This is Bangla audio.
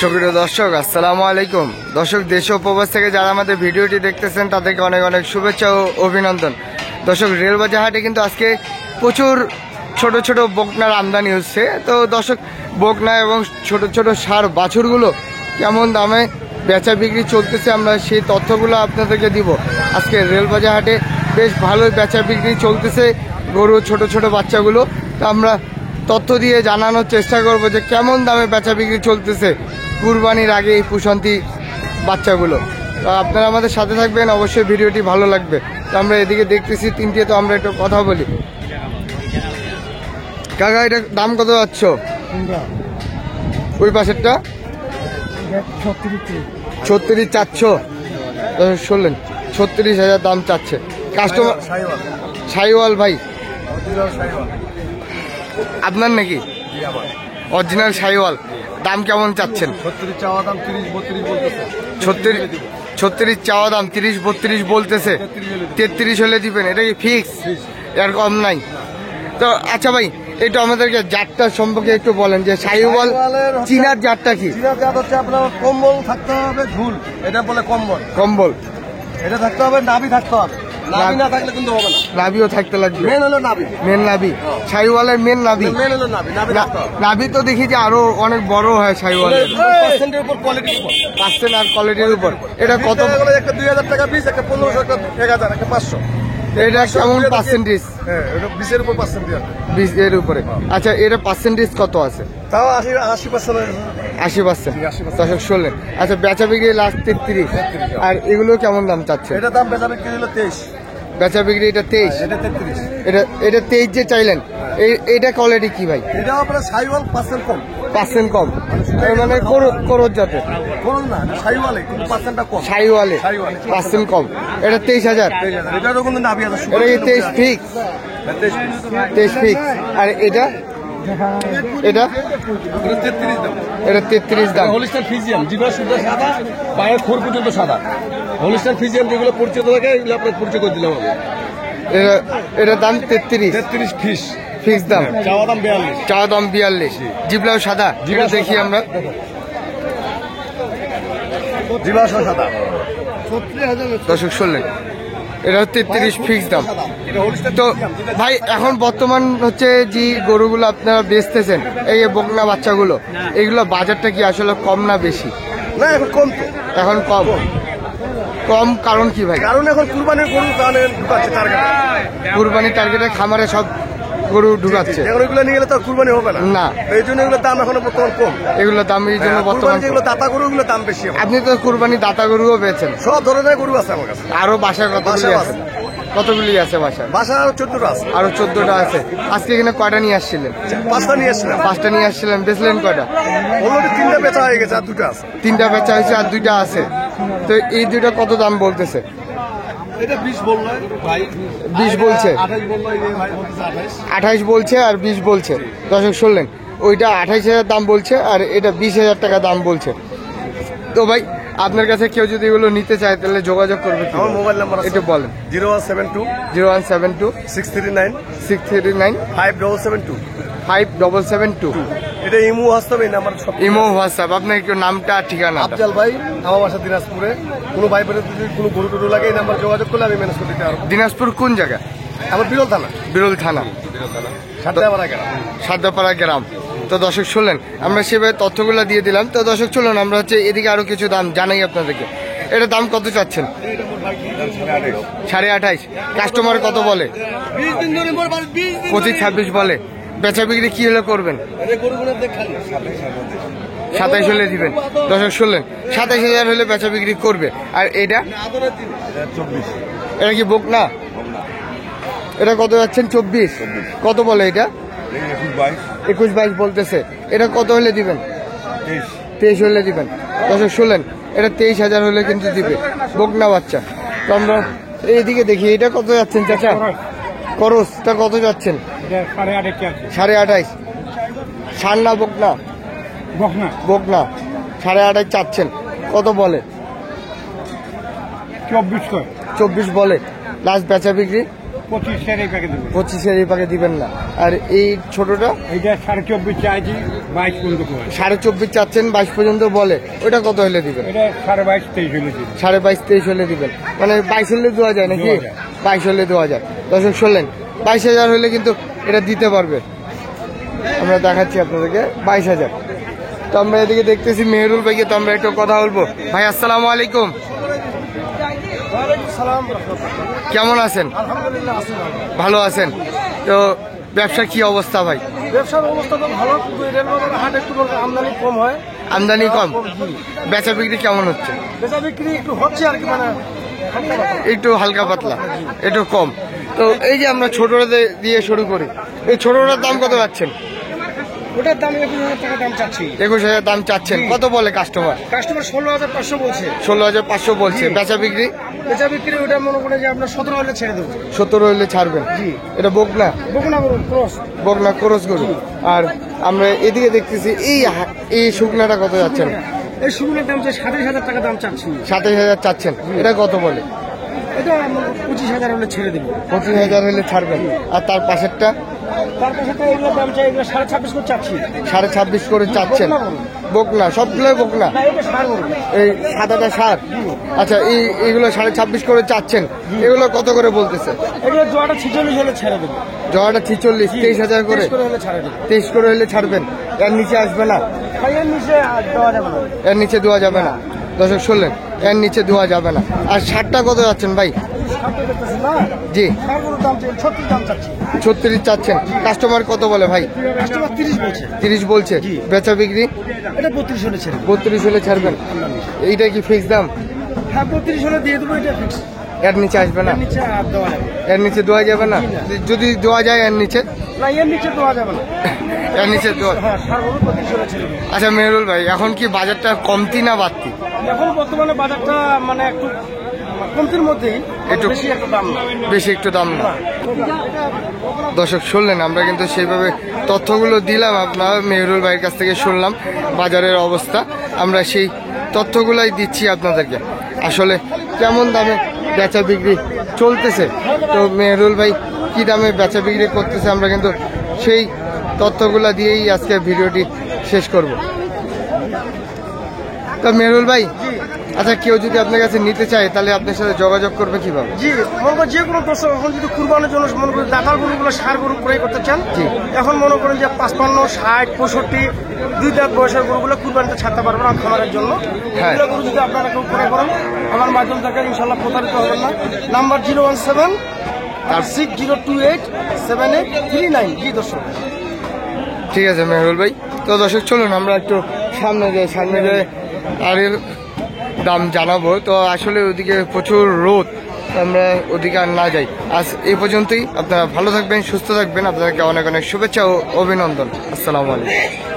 সুপ্রিয় দর্শক, আসসালামু আলাইকুম। দর্শক, দেশ ও প্রবাস থেকে যারা আমাদের ভিডিওটি দেখতেছেন তাদেরকে অনেক অনেক শুভেচ্ছা ও অভিনন্দন। দর্শক, রেলবাজার হাটে কিন্তু আজকে প্রচুর ছোট ছোট বকনার আমদানি হচ্ছে। তো দর্শক, বকনা এবং ছোট ছোট ষাঁড় বাছুরগুলো কেমন দামে বেচা বিক্রি চলতেছে আমরা সেই তথ্যগুলো আপনাদেরকে দিব। আজকে রেলবাজার হাটে বেশ ভালোই বেচা বিক্রি চলতেছে গরু ছোট ছোট বাচ্চাগুলো। তো আমরা তথ্য দিয়ে জানানোর চেষ্টা করব যে কেমন দামে বেচা বিক্রি চলতেছে কুরবানির আগে এই পুষন্তি বাচ্চাগুলো। তো আপনারা আমাদের সাথে থাকবেন, অবশ্যই ভিডিওটি ভালো লাগবে। তো আমরা এদিকে দেখতেছি তিনটে, তো আমরা একটু কথা বলি। কাকা, এটা দাম কত যাচ্ছ? ওই পাশেরটা 36 চাচ্ছ? শুনলেন, 36,000 দাম চাচ্ছে কাস্টমার। শাহিওয়াল ভাই আপনার নাকি? অরিজিনাল শাহিওয়াল। দাম কেমন চাচ্ছেন? 36 চাওয়া দাম, 30-32 বলতেছে। 36 চাওয়া দাম, 30-32 বলতেছে। 33 হলে দিবেন? এটা কি ফিক্স? এর কম নাই তো? আচ্ছা ভাই, একটু আমাদেরকে জাতটা সম্পর্কে একটু বলেন যে শাহিওয়াল চীনার জাতটা কি? চীনার জাত হচ্ছে আপনার কম্বল থাকতে হবে, ঝুল, এটা বলে কম্বল। কম্বল এটা থাকতে হবে, নাভি থাকতে হবে। নাভি না থাকলে কিন্তু হবে না। নাভিও থাকতে লাগবে। মেন হলো নাভি। মেন নাভি, শাহিওয়ালের মেন নাভি। মেন হলো নাভি, নাভি থাকতে হবে। নাভি তো দেখি যে আরো অনেক বড় হয় শাহিওয়ালের। পার্সেন্টের উপর, কোয়ালিটির উপর। পার্সেন্ট আর কোয়ালিটির উপর। এটা কত? একটা 2000 টাকা পিস, একটা 1500, একটা 1000, একটা 500। এটা কেমন পার্সেন্টেজ? হ্যাঁ, এটা 20 এর উপর পার্সেন্ট দিয়ে। 20 এর উপরে। আচ্ছা, এটা পার্সেন্টেজ কত আছে? তাও 80%। 80%। দর্শক শুনলেন। আচ্ছা, বেচা বিক্রি লাস্ট 33। আর এগুলো কেমন দাম চাচ্ছে? এটা দাম বেচা বিক্রি হলো 23। বেচা বিক্রি এটা 23। এটা 33। এটা 23 যে চাইলেন, এইটা কোয়ালিটি কি ভাই? এটা আপনার শাহিওয়াল 5% কম। 5% কম, মানে করজ জাতের। করুন না, শাহিওয়ালে কিন্তু পার্সেন্টটা কম। শাহিওয়ালে 5% কম। এটা 23,000। এটারও কিন্তু নাভি আছে। এটা কি 23 ফিক্স? 23 ফিক্স। আর এটা এটা 33 দাম। এটা 33 দাম। হোলিস্টার ফিজিয়াম, জিভা শুদ্ধ সাদা, পায়ের খোর পর্যন্ত সাদা। হোলিস্টার ফিজিয়াম যেগুলো পরিচিত থাকে, এগুলো আপনার পরিচয় করে দিলাম আমি। এটা দাম 33 ফিক্স দাম। চাওয়া দাম 42। চাওয়া দাম 42। জিবলাও সাদা, জিবলা দেখি আমরা। জিভা সাদা। দর্শক শুনলেন, এটা 33 ফিক্স দাম। তো ভাই, এখন বর্তমান হচ্ছে যে গরুগুলো আপনারা বেচতেছেন, এই বকনা বাচ্চাগুলো, এগুলো বাজারটা কি আসলে কম না বেশি? না, এখন কম তো। এখন কম। কম কারণ কি ভাই? কারণ এখন কুরবানির গরু কারণে ঢুকাচ্ছে টার্গেটে। কুরবানির টার্গেটে খামারে সব গরু ঢুকাচ্ছে। এখন এগুলো নিয়ে গেলে তো কুরবানি হবে না। না, এই জন্য এগুলোর দাম এখন বর্তমান কম। এগুলো দাম এই জন্য বর্তমান যেগুলো দাতা গরু, ওগুলো দাম বেশি। আপনি তো কুরবানি দাতা গরুও পেয়েছেন? সব ধরনের গরু আছে আমার কাছে। আরো বাসায় কতগুলি আছে বাসায়? বাসা আরো 14টা আছে। আরো 14টা আছে। আজকে এখানে কয়টা নিয়ে আসছিলেন? 5টা নিয়ে আসছিলাম। 5টা নিয়ে আসছিলেন, বেচলেন কয়টা? অলরেডি 3টা বেচা হয়ে গেছে, আর 2টা আছে। 3টা বেচা হয়েছে, আর 2টা আছে। তো এই 2টা কত দাম বলতেছে? এটা 20 বললো ভাই। 20 বলছে। 28 বললো, এই ভাই বলতেছে 28। 28 বলছে আর 20 বলছে। দর্শক শুনলেন, ওইটা 28,000 দাম বলছে আর এটা 20,000 টাকা দাম বলছে। তো ভাই, আপনার কাছে কেউ যদি এগুলো নিতে চায় তাহলে যোগাযোগ করবে? আমার মোবাইল নাম্বার আছে, একটু বলেন। 0172 0172 639 639 5772। 5772। এটা ইমো হোয়াটসঅ্যাপ, এই নাম্বার সব। Imo WhatsApp. আপনার একটু নামটা ঠিকানা? আফজাল ভাই, আমার বাসা দিনাজপুরে। কোনো ভাই বোনের যদি কোনো গরু টরু লাগে, এই নাম্বার যোগাযোগ করলে আমি ম্যানেজ করে দিতে পারবো। দিনাজপুর কোন জায়গা? আমার বিরল থানা। বিরল থানা, সাদ্দাপাড়া গ্রাম। তো দর্শক শুনলেন, আমরা সেভাবে তথ্যগুলো দিয়ে দিলাম। তো দর্শক শুনলেন, আমরা হচ্ছে এদিকে আরো কিছু দাম জানাই আপনাদেরকে। এটা দাম কত চাচ্ছেন? 28.5। কাস্টমার কত বলে? 25-26 বলে। বেচা বিক্রি কি হলে করবেন? 27 হলে দিবেন। দর্শক শুনলেন, 27,000 হলে বেচা বিক্রি করবে। আর এটা এটা কি বকনা? এটা কত যাচ্ছেন? 24। কত বলে এটা? 21-22 বলতেছে। এটা কত হলে দিবেন? 23 হলে দিবেন। দর্শক শুনলেন, এটা 23,000 হলে কিন্তু দিবে, বকনা বাচ্চা। তো আমরা এইদিকে দেখি, এটা কত যাচ্ছেন চাচা? করসটা কত যাচ্ছেন? 28.5। ষাঁড় না বকনা? বকনা। 28.5 চাচ্ছেন। কত বলে? 24 24 বলে। লাস্ট বেচা বিক্রি 25 এই প্যাকেট দেবো। 25-এর এই পাকে দিবেন না। আর এই ছোটটা এইটা 24.5 চাইছি, 22 পর্যন্ত করে। 24.5 চাচ্ছেন, 22 পর্যন্ত বলে, ওটা কত হলে দিবেন? এটা 22.5 23 হলে দিবো। 22.5-23 হলে দিবেন, মানে 22 হলে দেওয়া যায় নাকি? দেওয়া যায়। 22 হলে দেওয়া যায়। দর্শক শুনলেন, 22,000 হলে কিন্তু এটা দিতে পারবে। আমরা দেখাচ্ছি আপনাদেরকে 22,000। তো আমরা এদিকে দেখতেছি মেহরুল ভাইকে, তো আমরা একটু কথা বলবো। ভাই আসসালামু আলাইকুম, কেমন আছেন? আলহামদুলিল্লাহ আছি ভালো আছেন? তো ব্যবসার কি অবস্থা ভাই? ব্যবসার অবস্থা তো ভালো, কিন্তু রেলবাজার হাট একটু আমদানি কম হয়। আমদানি কম, বেচা বিক্রি কেমন হচ্ছে? বেচা বিক্রি একটু হচ্ছে আর কি, মানে একটু হালকা পাতলা, একটু কম। তো এই যে আমরা ছোটটা দিয়ে শুরু করি, এই ছোটটার দাম কত পাচ্ছেন? ওটার দাম 21,000 টাকা দাম চাচ্ছি। 21,000 দাম চাচ্ছেন, কত বলে কাস্টমার? কাস্টমার 16,500 বলছে। 16,500 বলছে। বেচা বিক্রি? বেচা বিক্রি ওটা মনে করে যে আপনার 17 হলে ছেড়ে দেবো। 17 হইলে ছাড়বেন। জি। এটা বকনা? বকুনা ক্রস। বকনা ক্রস গরু। আর আমরা এদিকে দেখতেছি এই শুকনাটা কত যাচ্ছেন? এই শুকনোর দাম 27,000 টাকা দাম চাচ্ছি। 27,000 চাচ্ছেন, এটা কত বলে? এটা 25,000 হলে ছেড়ে দেবো। 25,000 হলে ছাড়বেন। আর তার পাশেরটা? তার পাশে তো এগুলোর দাম চাই, এগুলো 26.5 করে চাচ্ছি। 26.5 করে চাচ্ছেন। বকনা, সবগুলোই বকনা। না, এটা সার গরু। এই সাদাটা সার? আচ্ছা, এইগুলো 26.5 করে চাচ্ছেন, এগুলো কত করে বলতেছে? এগুলো জোয়াটা 46 হলে ছেড়ে দেবো। জগাটা 46, 23,000 করে। 23 করে হলে ছেড়ে দেবো। 23 করে হলে ছাড়বেন। এর নিচে আসবে না? ভাই এর নিচে আর দেওয়া যাবে না। এর নিচে দেওয়া যাবে না। দর্শক শুনলেন, এর নিচে দেওয়া যাবে না। আর ষাটটা কত যাচ্ছেন ভাই? সারটা দেখতেছি না, জি, সার গরুর দাম 36 দাম চাচ্ছি। 36 চাচ্ছেন। কাস্টমার কত বলে ভাই? কাস্টমার 30 বলছে। 30 বলছে। বেচা বিক্রি? এটা 32 হলে ছেড়ে দেবো। 32 হলে ছাড়বেন। এইটা কি ফিক্স দাম? হ্যাঁ, 32 হলে দিয়ে দেবো, এটা ফিক্স। এর নিচে আসবে না? এর নিচে আর দেওয়া যাবে না। এর নিচে দেওয়া যাবে না? যদি দেওয়া যায় এর নিচে? না, এর নিচে দেওয়া যাবে না। এর নিচে দেওয়া। হ্যাঁ, সার গরু 32 হলে ছেড়ে দেবো। আচ্ছা মেহরুল ভাই, এখন কি বাজারটা কমতি না বাড়তি? এখন বর্তমানে বাজারটা মানে একটু কমতির মধ্যেই, একটু বেশি একটা দাম না। বেশি একটু দাম না। দর্শক শুনলেন, আমরা কিন্তু সেইভাবে তথ্যগুলো দিলাম, আপনার মেহরুল ভাইয়ের কাছ থেকে শুনলাম বাজারের অবস্থা। আমরা সেই তথ্যগুলাই দিচ্ছি আপনাদেরকে। আসলে কেমন দামে বেচা বিক্রি চলতেছে, তো মেহরুল ভাই কি দামে বেচা বিক্রি করতেছে, আমরা কিন্তু সেই তথ্যগুলো দিয়েই আজকে ভিডিওটি শেষ করব। তো মেহরুল ভাই, আচ্ছা কেউ যদি আপনার কাছে নিতে চায় তাহলে আপনার সাথে যোগাযোগ করবে কিভাবে? জি, মনে করেন যে কোনো দর্শক এখন যদি কুরবানির জন্য মনে করেন দাতাল গরুগুলো সার গরু ক্রয় করতে চান, জি। এখন মনে করেন যে 55, 60, 65, 2 দাঁত বয়সের গরুগুলো কুরবানিতে ছাড়তে পারবেন না খামারের জন্য। হ্যাঁ। এগুলো গরু যদি আপনারা কেউ ক্রয় করেন, আমার মাধ্যম থেকে ইনশাল্লাহ প্রতারিত হবেন না। নাম্বার 017 6028 7839। জি দর্শক, ঠিক আছে মেহরুল ভাই। তো দর্শক চলুন আমরা একটু সামনে যাই আর এর দাম জানাবো। তো আসলে ওদিকে প্রচুর রোদ, আমরা ওদিকে আর না যাই। আজ এই পর্যন্তই। আপনারা ভালো থাকবেন, সুস্থ থাকবেন। আপনাদেরকে অনেক অনেক শুভেচ্ছা ও অভিনন্দন। আসসালামু আলাইকুম।